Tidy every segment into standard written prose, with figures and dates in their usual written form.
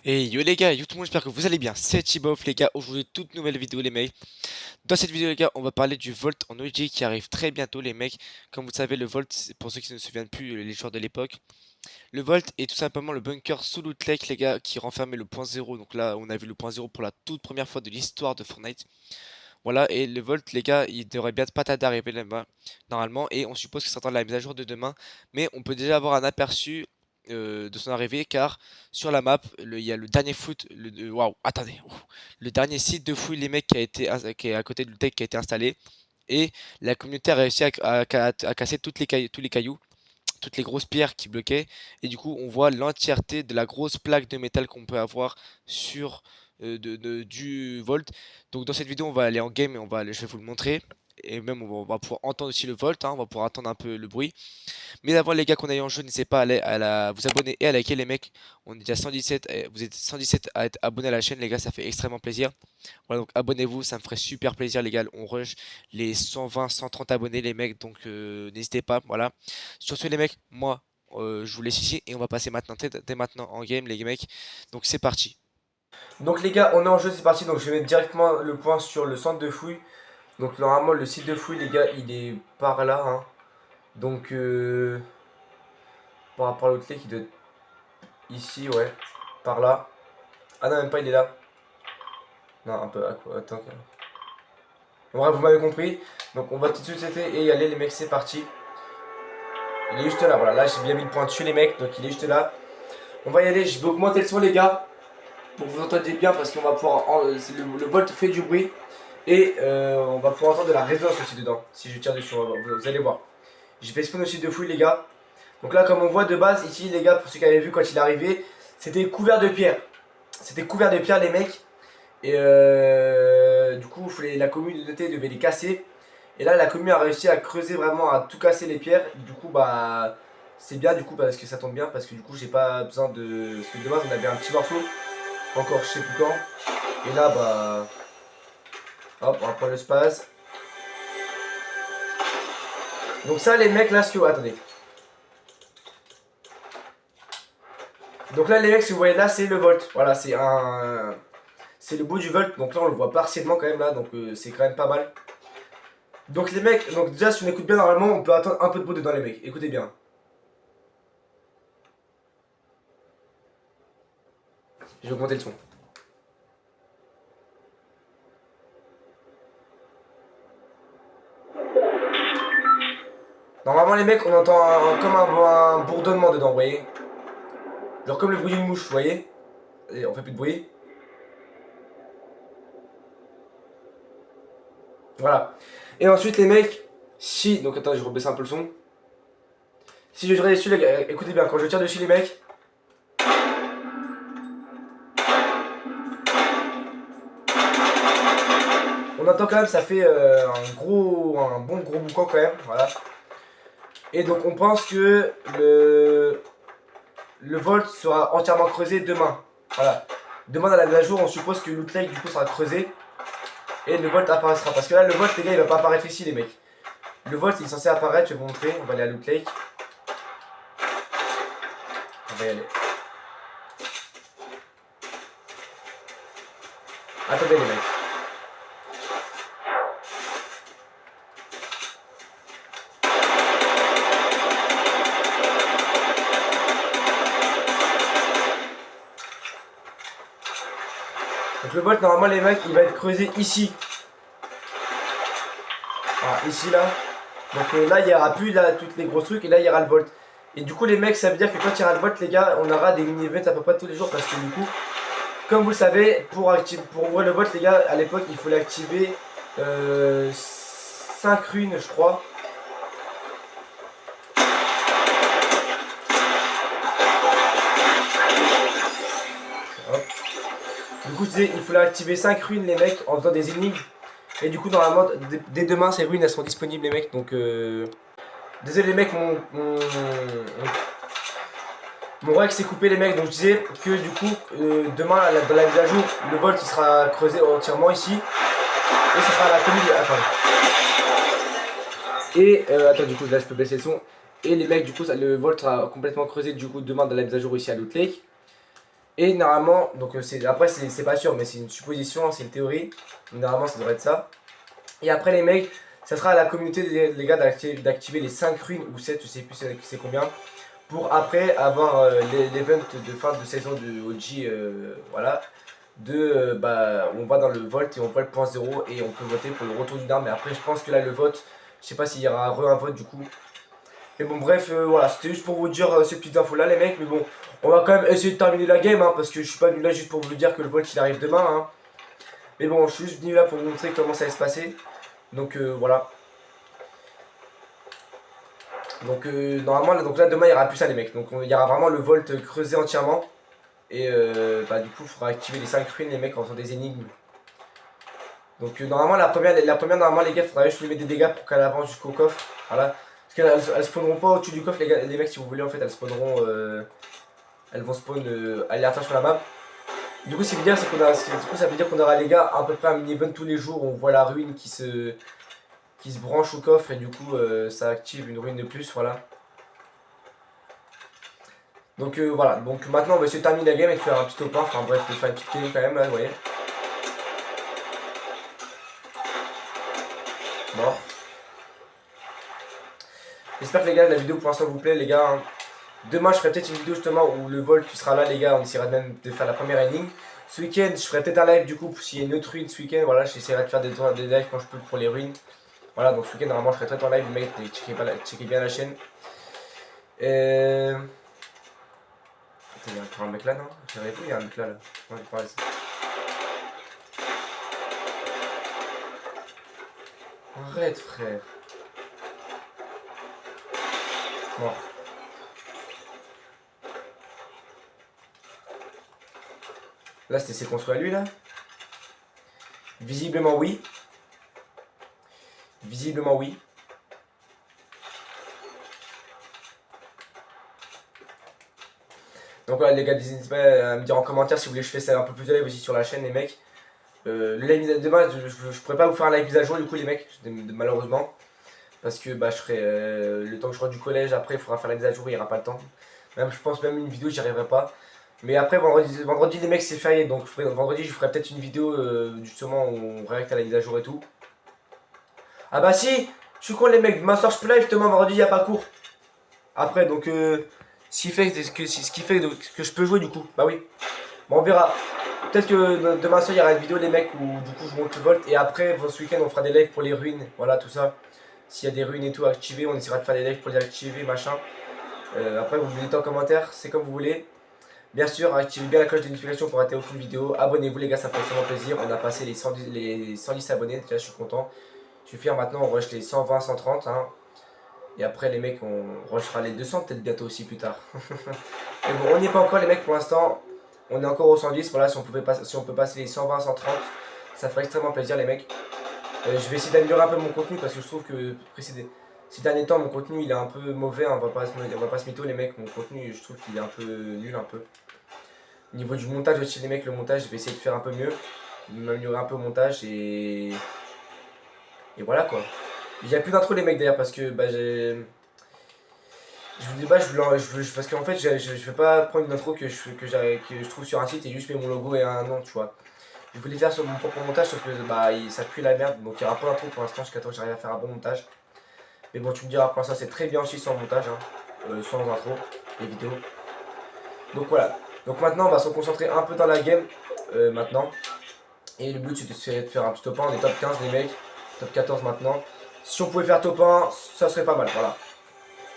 Et yo les gars, yo tout le monde, j'espère que vous allez bien, c'est Tibof les gars, aujourd'hui toute nouvelle vidéo les mecs. Dans cette vidéo les gars, on va parler du Volt en OG qui arrive très bientôt les mecs. Comme vous le savez, le Volt, pour ceux qui ne se souviennent plus, les joueurs de l'époque, le Volt est tout simplement le bunker sous Loot Lake les gars, qui renfermait le point zéro. Donc là, on a vu le point zéro pour la toute première fois de l'histoire de Fortnite. Voilà, et le Volt les gars, il devrait bien pas tarder à arriver là-bas, normalement, et on suppose que ça attend la mise à jour de demain, mais on peut déjà avoir un aperçu de son arrivée, car sur la map, il y a le dernier foot, waouh, attendez, ouf, le dernier site de fouille les mecs qui est à côté de Lutech qui a été installé, et la communauté a réussi à casser tous les cailloux, toutes les grosses pierres qui bloquaient, et du coup on voit l'entièreté de la grosse plaque de métal qu'on peut avoir sur du Volt. Donc dans cette vidéo on va aller en game et je vais vous le montrer. Et même on va pouvoir entendre aussi le Volt, hein, on va pouvoir entendre un peu le bruit. Mais d'abord les gars qu'on aille en jeu, n'hésitez pas vous abonner et à liker les mecs. On est déjà 117, vous êtes 117 à être abonnés à la chaîne les gars, ça fait extrêmement plaisir. Voilà donc abonnez-vous, ça me ferait super plaisir les gars. On rush les 120, 130 abonnés les mecs, donc n'hésitez pas, voilà. Sur ce les mecs, moi je vous laisse ici et on va passer maintenant dès maintenant en game les mecs. Donc c'est parti. Donc les gars, on est en jeu, c'est parti. Donc je vais mettre directement le point sur le centre de fouille. Donc normalement le site de fouille les gars, il est par là, hein. Donc par rapport à l'autre qui doit être ici, ouais. Par là. Ah non, même pas, il est là. Non, un peu à quoi. Attends. Bon, bref, vous m'avez compris. Donc on va tout de suite et y aller, les mecs, c'est parti. Il est juste là, voilà. Là, j'ai bien mis le point dessus, les mecs. Donc il est juste là. On va y aller. Je vais augmenter le son, les gars. Pour que vous entendiez bien, parce qu'on va pouvoir. Le Bolt fait du bruit. Et on va pouvoir entendre de la résonance aussi dedans. Si je tire dessus, vous allez voir. J'ai fait spawn aussi de fouille, les gars. Donc là, comme on voit de base, ici, les gars, pour ceux qui avaient vu quand il est arrivé, c'était couvert de pierres. C'était couvert de pierres, les mecs. Et du coup, la communauté devait les casser. Et là, la commune a réussi à creuser vraiment, à tout casser les pierres. Du coup, bah, c'est bien, du coup, parce que ça tombe bien. Parce que du coup, j'ai pas besoin de. Parce que de base, on avait un petit morceau. Encore, je sais plus quand. Et là, bah. Hop, on va prendre le space. Donc, ça, les mecs, là, ce que. Attendez. Donc là, les mecs, si vous voyez là, c'est le volt. Voilà, c'est un. C'est le bout du volt. Donc là, on le voit partiellement quand même là. Donc c'est quand même pas mal. Donc les mecs, donc déjà si on écoute bien normalement, on peut attendre un peu de bruit dedans les mecs. Écoutez bien. Je vais augmenter le son. Normalement les mecs, on entend comme un bourdonnement dedans, vous voyez. Genre comme le bruit d'une mouche, vous voyez. Et on fait plus de bruit. Voilà. Et ensuite les mecs, si... Donc attends, je rebaisse un peu le son. Si je tire dessus, les gars, écoutez bien, quand je tire dessus les mecs... On entend quand même, ça fait un bon gros boucan quand même, voilà. Et donc on pense que le volt sera entièrement creusé demain. Voilà. Demain dans la mise à jour, on suppose que Loot Lake du coup sera creusé et le volt apparaîtra. Parce que là, le volt, les gars, il va pas apparaître ici, les mecs. Le volt, il est censé apparaître. Je vais vous montrer. On va aller à Loot Lake. On va y aller. Attendez, les mecs. Donc le volt, normalement, les mecs, il va être creusé ici. Voilà, ici, là. Donc là, il y aura plus là, toutes les gros trucs et là, il y aura le volt. Et du coup, les mecs, ça veut dire que quand il y aura le volt, les gars, on aura des mini-events à peu près tous les jours parce que du coup, comme vous le savez, pour ouvrir le volt, les gars, à l'époque, il fallait activer 5 runes, je crois. Hop. Du coup, il fallait activer 5 runes, les mecs, en faisant des énigmes. Et du coup, normalement, dès demain, ces runes, elles sont disponibles, les mecs. Donc, désolé, les mecs, mon règle s'est coupé, les mecs. Donc, je disais que du coup, demain, dans la mise à jour, le volt il sera creusé entièrement ici. Et ça sera à la commune. Attends. Et, attends, du coup, là, je peux baisser le son. Et les mecs, du coup, le volt sera complètement creusé, du coup, demain, dans la mise à jour ici à Loot Lake. Et normalement, donc après c'est pas sûr, mais c'est une supposition, hein, c'est une théorie. Normalement ça devrait être ça. Et après les mecs, ça sera à la communauté les gars d'activer les 5 ruines ou 7, je sais plus c'est combien. Pour après avoir l'event de fin de saison de OG, voilà. Bah, on va dans le vote et on voit le point 0 et on peut voter pour le retour d'une arme. Mais après je pense que là le vote, je sais pas s'il y aura un vote du coup. Mais bon bref, voilà, c'était juste pour vous dire ces petites infos là les mecs. Mais bon, on va quand même essayer de terminer la game, hein, parce que je suis pas venu là juste pour vous dire que le vote il arrive demain, hein. Mais bon, je suis juste venu là pour vous montrer comment ça va se passer. Donc voilà. Donc normalement, là demain il y aura plus ça les mecs. Donc il y aura vraiment le volt creusé entièrement. Et bah du coup il faudra activer les 5 ruines les mecs en faisant des énigmes. Donc normalement la première normalement les gars, il faudra juste lui mettre des dégâts pour qu'elle avance jusqu'au coffre. Voilà. Parce qu'elles spawneront pas au-dessus du coffre les, gars, les mecs, si vous voulez en fait elles spawneront. Elles vont spawn aléatoire sur la map. Du coup, ce qui veut dire, c'est qu'on a, du coup, ça veut dire qu'on aura les gars à peu près un mini-event tous les jours. On voit la ruine qui se branche au coffre et du coup, ça active une ruine de plus. Voilà. Donc voilà. Donc maintenant, on va essayer de terminer la game et de faire un petit top 1. Enfin bref, de faire une petite game quand même là, vous voyez. Mort. J'espère que les gars, la vidéo pour l'instant vous plaît, les gars. Hein. Demain, je ferai peut-être une vidéo justement où le vol tu seras là, les gars. On essaiera même de faire la première énigme. Ce week-end, je ferai peut-être un live du coup s'il y a une autre ruine ce week-end. Voilà, j'essaierai de faire des lives quand je peux pour les ruines. Voilà, donc ce week-end, normalement, je ferai peut-être en live. Les mecs, checkez bien la chaîne. Attends, il y a encore un mec là, non? J'avais vu, il y a un mec là. Non, il parle. Arrête, frère. Bon. Là, c'était ses construits à lui, là. Visiblement, oui. Visiblement, oui. Donc voilà, les gars, n'hésitez pas à me dire en commentaire si vous voulez que je fasse un peu plus de live aussi sur la chaîne, les mecs. Le live demain, je pourrais pas vous faire un live mise à jour, du coup, les mecs, malheureusement. Parce que bah, je ferai le temps que je rentre du collège, après, il faudra faire la mise à jour, il n'y aura pas le temps. Même, je pense même une vidéo, j'y arriverai pas. Mais après, vendredi les mecs, c'est férié. Donc, vendredi, je ferai peut-être une vidéo justement où on réacte à la mise à jour et tout. Ah bah si, je suis con, les mecs. Demain soir, je peux live, justement, vendredi, il n'y a pas cours. Après, donc, ce qui fait que je peux jouer, du coup. Bah oui. Bon, on verra. Peut-être que demain soir, il y aura une vidéo, les mecs, où du coup, je monte le volt. Et après, ce week-end, on fera des lives pour les ruines. Voilà, tout ça. S'il y a des ruines et tout activées, on essaiera de faire des lives pour les activer, machin. Après, vous me dites en commentaire, c'est comme vous voulez. Bien sûr, activez bien la cloche de notification pour rater aucune vidéo. Abonnez-vous les gars, ça fait extrêmement plaisir. On a passé les 110 abonnés, déjà je suis content. Je vais faire maintenant, on rush les 120, 130. Hein. Et après les mecs, on rushera les 200 peut-être bientôt aussi plus tard. Mais bon, on n'y est pas encore les mecs pour l'instant. On est encore au 110, voilà, si on peut passer les 120, 130, ça ferait extrêmement plaisir les mecs. Je vais essayer d'améliorer un peu mon contenu parce que je trouve que ces derniers temps mon contenu il est un peu mauvais, hein, on va pas se mytho les mecs, mon contenu je trouve qu'il est un peu nul un peu. Au niveau du montage aussi les mecs, le montage je vais essayer de faire un peu mieux, m'améliorer un peu au montage et voilà quoi. Il n'y a plus d'intro les mecs d'ailleurs parce que bah j'ai... Je vous dis pas, parce qu'en fait je vais pas prendre une intro que je trouve sur un site et juste mettre mon logo et un nom tu vois. Je voulais faire sur mon propre montage sauf que bah, ça pue la merde donc il n'y aura pas d'intro pour l'instant jusqu'à temps que j'arrive à faire un bon montage. Mais bon tu me diras pour l'instant c'est très bien aussi sans montage, hein, sans intro, les vidéos. Donc voilà. Donc maintenant on va se concentrer un peu dans la game maintenant. Et le but c'est de faire un petit top 1, on est top 15 les mecs, top 14 maintenant. Si on pouvait faire top 1, ça serait pas mal, voilà.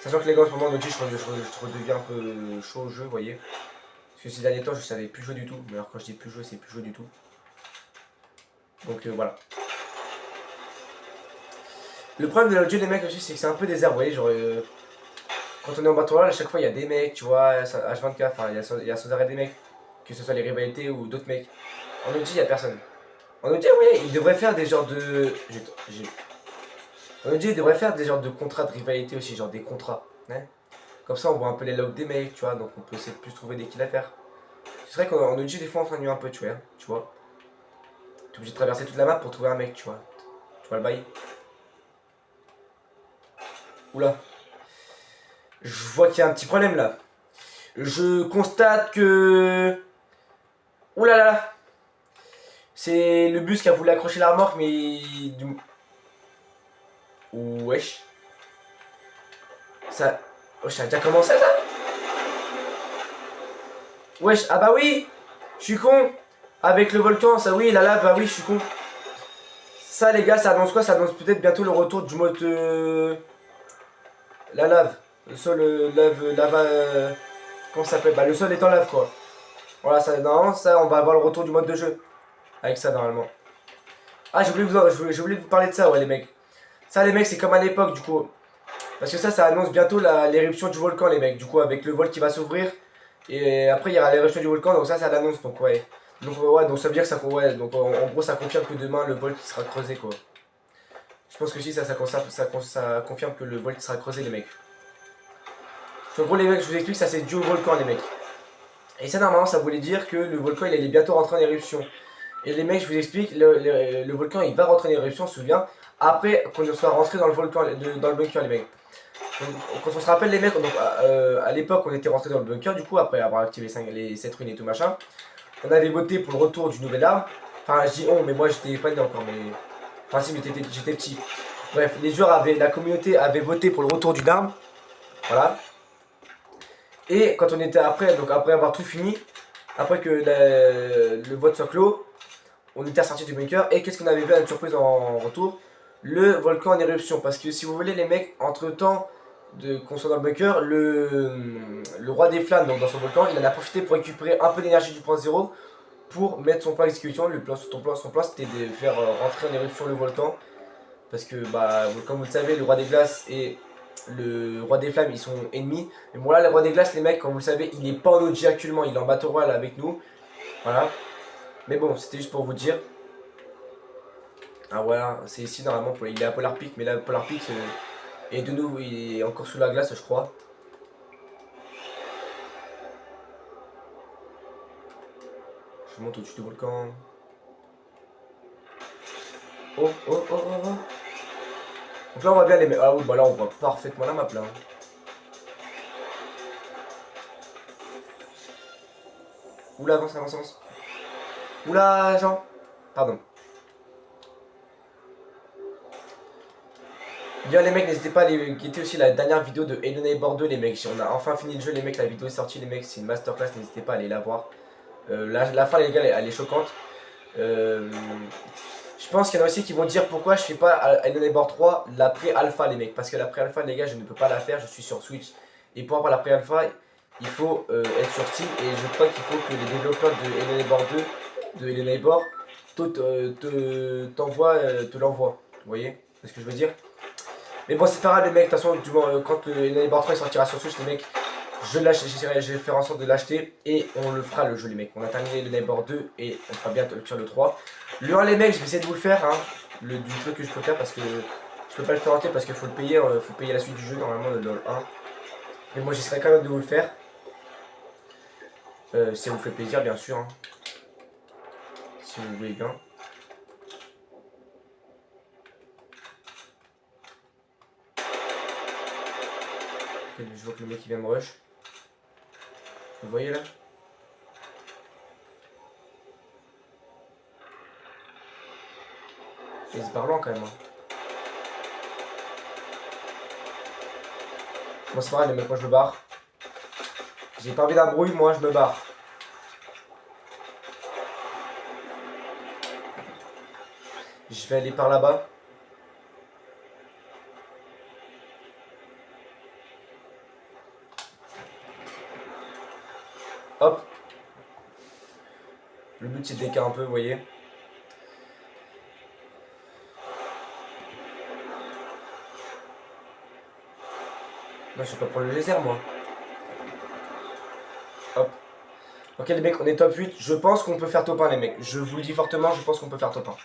Sachant que les gars en ce moment je redeviens un peu chaud au jeu, vous voyez. Parce que ces derniers temps je savais plus jouer du tout. Mais alors quand je dis plus jouer, c'est plus jouer du tout. Donc voilà. Le problème de l'audio des mecs aussi c'est que c'est un peu désert, vous voyez, genre quand on est en battle royale, à chaque fois il y a des mecs, tu vois, H24, enfin il y a sans arrêt des mecs, que ce soit les rivalités ou d'autres mecs. En OG il y a personne. En OG oui, il devrait faire des genres de... En OG il devrait faire des genres de contrats de rivalité aussi, genre des contrats. Hein. Comme ça on voit un peu les logs des mecs, tu vois, donc on peut essayer de plus trouver des kills à faire. C'est vrai qu'en OG des fois on s'ennuie un peu, tu vois. T'es obligé de traverser toute la map pour trouver un mec, tu vois. Tu vois le bail. Oula. Je vois qu'il y a un petit problème là. Je constate que Ouh là là. C'est le bus qui a voulu accrocher la remorque, mais... Wesh. Ça... Wesh, ça a déjà commencé, ça? Wesh, ah bah oui. Je suis con. Avec le volcan, ça oui, la lave, bah oui, je suis con. Ça, les gars, ça annonce quoi? Ça annonce peut-être bientôt le retour du mode... La lave. Le sol, lave... comment ça s'appelle? Bah, le sol est en lave, quoi. Voilà, ça, normalement, ça, on va avoir le retour du mode de jeu. Avec ça, normalement. Ah, j'ai oublié de vous parler de ça, ouais, les mecs. Ça, les mecs, c'est comme à l'époque, du coup. Parce que ça annonce bientôt l'éruption du volcan, les mecs. Du coup, avec le vol qui va s'ouvrir. Et après, il y aura l'éruption du volcan, donc ça l'annonce, donc ouais. Donc, ouais, donc ça veut dire que ça, ouais, donc en gros, ça confirme que demain, le vol qui sera creusé, quoi. Je pense que si, ça confirme que le vol qui sera creusé, les mecs. En gros, les mecs, je vous explique, ça c'est dû au volcan, les mecs. Et ça, normalement, ça voulait dire que le volcan, il allait bientôt rentrer en éruption. Et les mecs, je vous explique, le volcan, il va rentrer en éruption, on se souvient, après qu'on soit rentré dans le volcan, dans le bunker, les mecs. Donc, quand on se rappelle, les mecs, donc, à l'époque, on était rentré dans le bunker, du coup, après avoir activé les 7 ruines et tout machin. On avait voté pour le retour du nouvel arme. Enfin, je dis on, mais moi, j'étais pas né encore, mais... Enfin, si, mais j'étais petit. Bref, la communauté avait voté pour le retour d'une arme. Voilà. Et quand on était après, donc après avoir tout fini, après que le vote soit clos, on était sorti du bunker. Et qu'est-ce qu'on avait vu à une surprise en retour? Le volcan en éruption. Parce que si vous voulez, les mecs, entre temps qu'on soit dans le bunker, le roi des flammes, donc dans son volcan, il en a profité pour récupérer un peu d'énergie du point zéro pour mettre son plan d'exécution. Son plan c'était de faire rentrer en éruption le volcan. Parce que, bah, comme vous le savez, le roi des glaces et le roi des flammes, ils sont ennemis. Mais bon, là, le roi des glaces, les mecs, comme vous le savez, il est pas en OG actuellement, il est en Battle Royale avec nous. Voilà. Mais bon, c'était juste pour vous dire. Ah, voilà, c'est ici normalement, il est à Polar Peak, mais là, Polar Peak est de nouveau, il est encore sous la glace, je crois. Je monte au-dessus du volcan. Oh, oh, oh, oh, oh. Donc là, on voit bien les mecs. Ah oui, bah là, on voit parfaitement la map là. Oula, avance, avance, avance. Oula, Jean. Pardon. Bien les mecs, n'hésitez pas à aller guetter aussi la dernière vidéo de Hello Neighbor 2 les mecs. On a enfin fini le jeu les mecs, la vidéo est sortie les mecs, c'est une masterclass, n'hésitez pas à aller la voir. La fin les gars, elle est choquante. Je pense qu'il y en a aussi qui vont dire pourquoi je fais pas Hello Neighbor 3 la pré-alpha les mecs. Parce que la pré-alpha les gars, je ne peux pas la faire, je suis sur Switch. Et pour avoir la pré-alpha, il faut être sur Steam. Et je crois qu'il faut que les développeurs de Hello Neighbor 2, de Hello Neighbor, te l'envoient. Vous voyez ce que je veux dire? Mais bon, c'est pas grave, les mecs. De toute façon, quand le Neighbor 3 sortira sur Switch, les mecs, je vais faire en sorte de l'acheter et on le fera le jeu, les mecs. On a terminé le Neighbor 2 et on fera bien sur le 3. Le 1, les mecs, je vais essayer de vous le faire, hein, du peu que je peux faire parce que je peux pas le faire entier parce qu'il faut faut payer la suite du jeu normalement, le 1. Mais moi, j'essaierai quand même de vous le faire. Si ça vous fait plaisir, bien sûr. Hein. Si vous voulez bien. Je vois que le mec il vient me rush. Vous voyez là? Et c'est parlant quand même. Hein. Moi c'est pareil les mecs, moi je me barre. J'ai pas envie d'un bruit, moi je me barre. Je vais aller par là-bas. Hop. Le but c'est de décaler un peu, vous voyez. Là je vais pas prendre le laser moi. Hop. Ok les mecs, on est top 8. Je pense qu'on peut faire top 1 les mecs. Je vous le dis fortement, je pense qu'on peut faire top 1.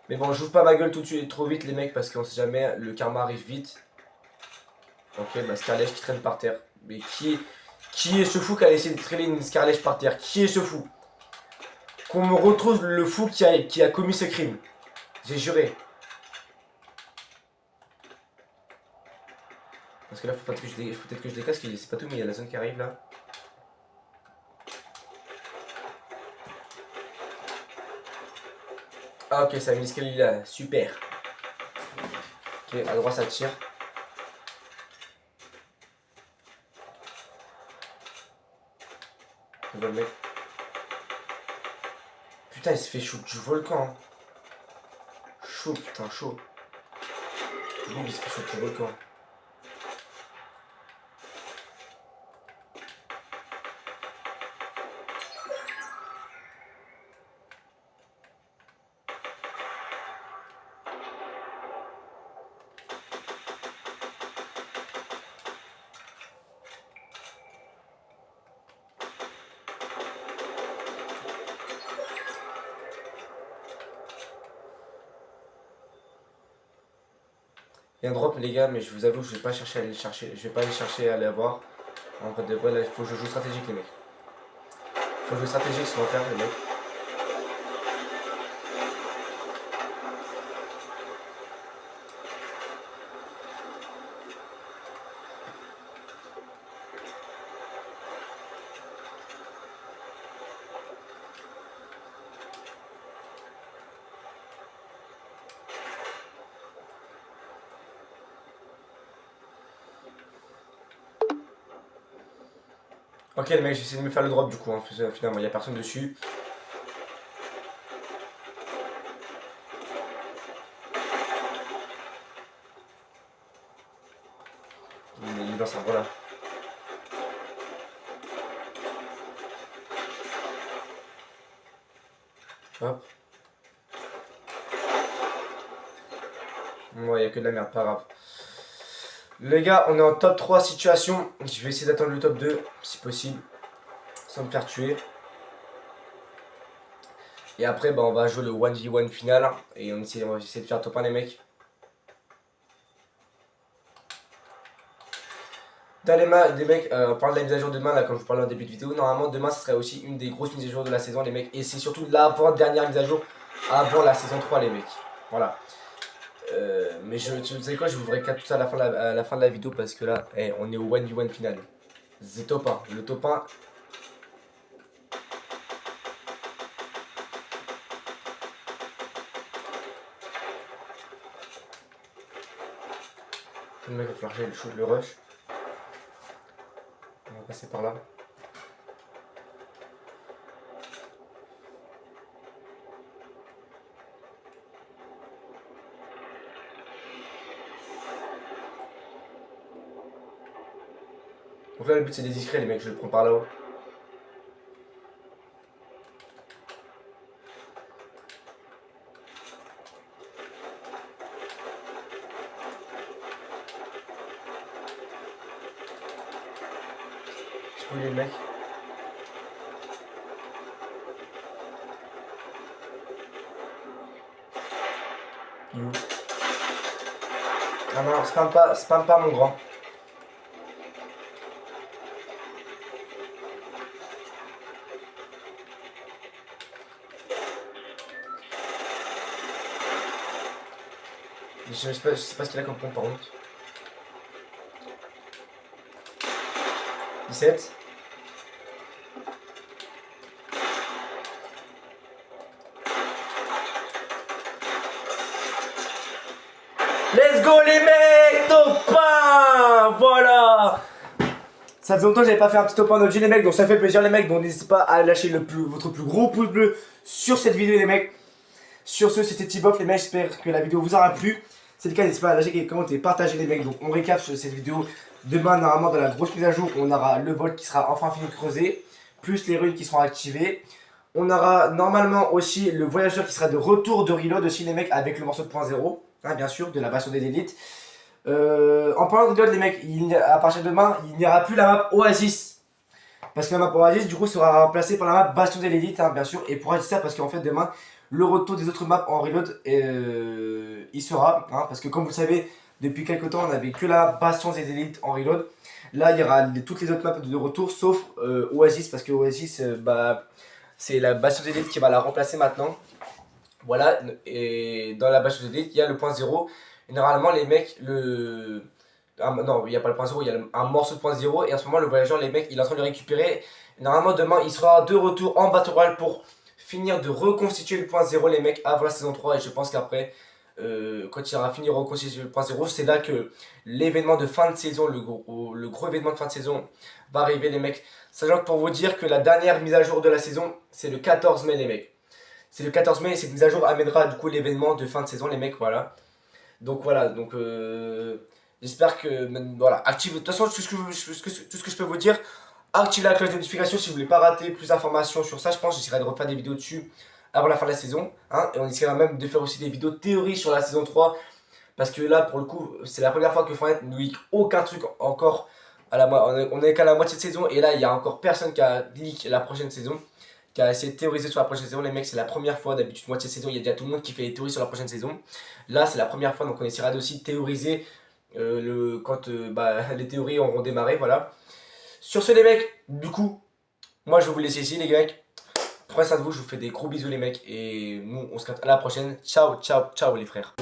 Mais bon, j'ouvre pas ma gueule tout de suite trop vite les mecs parce qu'on sait jamais, le karma arrive vite. Ok, bah Scarlett qui traîne par terre. Mais qui est ce fou qui a essayé de traîner une Scarlett par terre? Qui est ce fou? Qu'on me retrouve le fou qui a commis ce crime. J'ai juré. Parce que là, faut peut-être que je décasse, c'est pas tout, mais il y a la zone qui arrive là. Ah ok, ça a mis l'escalier là, super. Ok, à droite ça tire. Je vois le mec. Putain, il se fait shoot du volcan. Hein. Chaud, putain, chaud. Bon, il se fait shoot du volcan. Il y a un drop les gars, mais je vous avoue, je vais pas chercher à aller le chercher. Je vais pas aller chercher à aller avoir. En fait, de vrai, là, il faut que je joue stratégique les mecs. Faut jouer stratégique sur faire les mecs. Ok les mecs, j'essaie de me faire le drop du coup, hein. Finalement, il y a personne dessus. Il est dans sa voilà. Hop. Ouais, il y a que de la merde, pas grave. Les gars, on est en top 3 situation. Je vais essayer d'attendre le top 2, si possible. Sans me faire tuer. Et après, bah, on va jouer le 1v1 final. Et on va essayer de faire top 1 les mecs. Dans les des mecs, on parle de la mise à jour demain, là, comme je vous parlais en début de vidéo. Normalement, demain, ce serait aussi une des grosses mises à jour de la saison, les mecs. Et c'est surtout l'avant-dernière mise à jour avant la saison 3, les mecs. Voilà. Mais vous savez quoi, je vous récap tout ça à la fin de la vidéo parce que là, on est au 1v1 final. C'est top 1. Le top 1. Le mec va falloir que le shoot, le rush. On va passer par là. Donc là, le but c'est d'être discret, les mecs, je le prends par là-haut. Je peux le mec. You. Ah non, spam pas mon grand. Je sais pas ce qu'il a comme pompe par contre. 17. Let's go les mecs, top 1. Voilà. Ça faisait longtemps que j'avais pas fait un petit top 1 OG les mecs, donc ça fait plaisir les mecs, donc n'hésitez pas à lâcher votre plus gros pouce bleu sur cette vidéo les mecs. Sur ce, c'était Tibof les mecs, j'espère que la vidéo vous aura plu. Si c'est le cas, n'hésitez pas à lâcher, commenter, partager les mecs. Donc on récap sur cette vidéo. Demain, normalement, dans la grosse mise à jour, on aura le volt qui sera enfin fini de creuser, plus les runes qui seront activées. On aura normalement aussi le voyageur qui sera de retour de reload aussi les mecs avec le morceau de point 0, hein, bien sûr, de la bastion des élites. En parlant de reload les mecs, à partir de demain, il n'y aura plus la map Oasis. Parce que la map Oasis du coup sera remplacée par la map bastion des élites, hein, bien sûr. Et pourquoi je dis ça? Parce qu'en fait demain, le retour des autres maps en reload, il sera, hein, parce que comme vous le savez, depuis quelques temps, on n'avait que la bastion des élites en reload. Là, il y aura toutes les autres maps de retour, sauf Oasis, parce que Oasis, bah, c'est la bastion des élites qui va la remplacer maintenant. Voilà, et dans la bastion des élites, il y a le point 0. Et normalement, les mecs, non, il n'y a pas le point 0, il y a un morceau de point 0. Et en ce moment, le voyageur, les mecs, il est en train de le récupérer. Et normalement, demain, il sera de retour en Battle Royale pour finir de reconstituer le point zéro les mecs avant la saison 3 et je pense qu'après quand il aura fini de reconstituer le point zéro, c'est là que l'événement de fin de saison, le gros événement de fin de saison va arriver les mecs. Sachant que pour vous dire que la dernière mise à jour de la saison c'est le 14 mai les mecs. C'est le 14 mai et cette mise à jour amènera du coup l'événement de fin de saison les mecs, voilà. Donc voilà, donc j'espère que voilà, active. De toute façon, tout ce que je peux vous dire, activez la cloche de notification si vous voulez pas rater plus d'informations sur ça. Je pense que j'essaierai de refaire des vidéos dessus avant la fin de la saison. Hein, et on essaiera même de faire aussi des vidéos théorie sur la saison 3. Parce que là, pour le coup, c'est la première fois que Fortnite ne leak aucun truc encore. On est qu'à la moitié de saison. Et là, il y a encore personne qui a leak la prochaine saison. Qui a essayé de théoriser sur la prochaine saison. Les mecs, c'est la première fois. D'habitude, moitié de saison, il y a déjà tout le monde qui fait des théories sur la prochaine saison. Là, c'est la première fois. Donc, on essaiera aussi de théoriser quand les théories auront démarré. Voilà. Sur ce, les mecs, du coup, moi, je vais vous laisser ici, les mecs. Prenez soin de vous. Je vous fais des gros bisous, les mecs. Et nous, on se capte à la prochaine. Ciao, ciao, ciao, les frères.